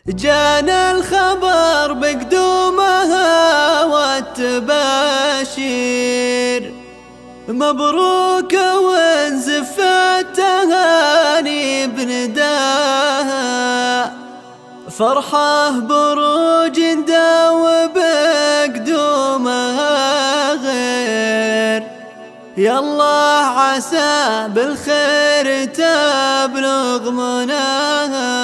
جانا الخبر بقدومها والتباشير، مبروك وانزف التهاني بنداها، فرحة بروج نداوب بقدومها غير، يالله عسى بالخير تبلغ مناها.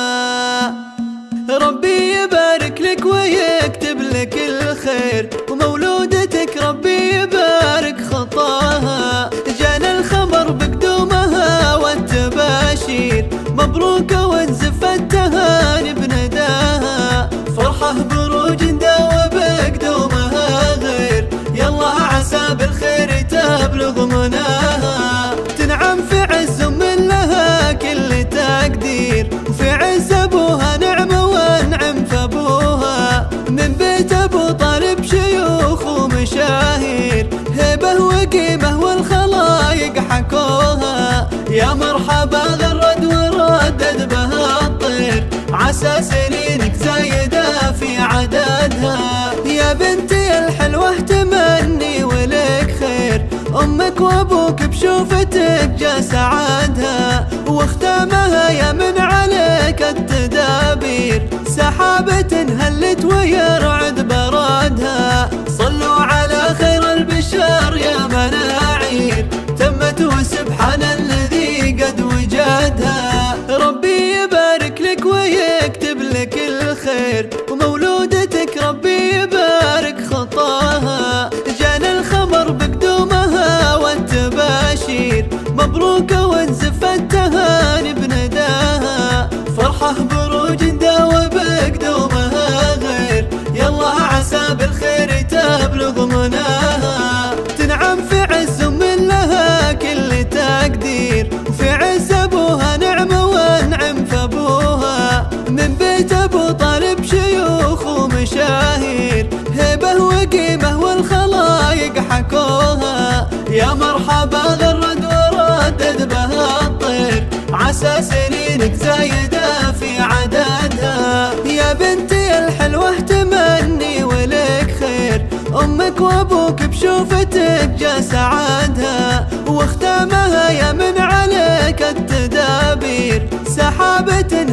ربي يبارك لك ويكتب لك الخير، ومولودتك ربي يبارك خطاها. جانا الخبر بقدومها والتباشير، مبروك وانزف التهاني بنداها، فرحة بروج نداوب بقدومها غير، يالله عسى بالخير تبلغ مناها. تنعم في عز من لها كل تقدير، وفي عز ابوها نعمة وانعم في ابوها، من بيت ابو طالب شيوخ ومشاهير، هيبة وقيمة والخلايق حكوها. يا مرحبا غرد وردد بها الطير، عسى سنينك زايدة في عددها. يا بنتي الحلوة تمني ولك خير، أمك وأبوك بشوفتك جا سعادها، واختامها يا من عليك التدابير، سحابة هلت ويرعد برادها. صلوا على خير البشر يا مناعير، تمت وسبحان الذي قد وجدها. ربي يبارك لك ويكتب لك الخير، ومولودتك ربي يبارك خطاها. جانا الخبر بقدومها والتباشير، مبروك وانزف التهاني بنداها، فرحة بروج نداوب بقدومها غير، يالله عسى بالخير تبلغ مناها. تنعم في عز من لها كل تقدير، وفي عز ابوها نعمة وانعم في ابوها، من بيت ابو طالب شيوخ ومشاهير، هيبة وقيمة والخلايق حكوها. يا مرحبا غرد وردد بها الطير، عسى سنينك زايدة في عددها. يا بنتي الحلوة تمني ولك خير، أمك وأبوك بشوفتك جا سعادها، واختامها يا من عليك التدابير، سحابة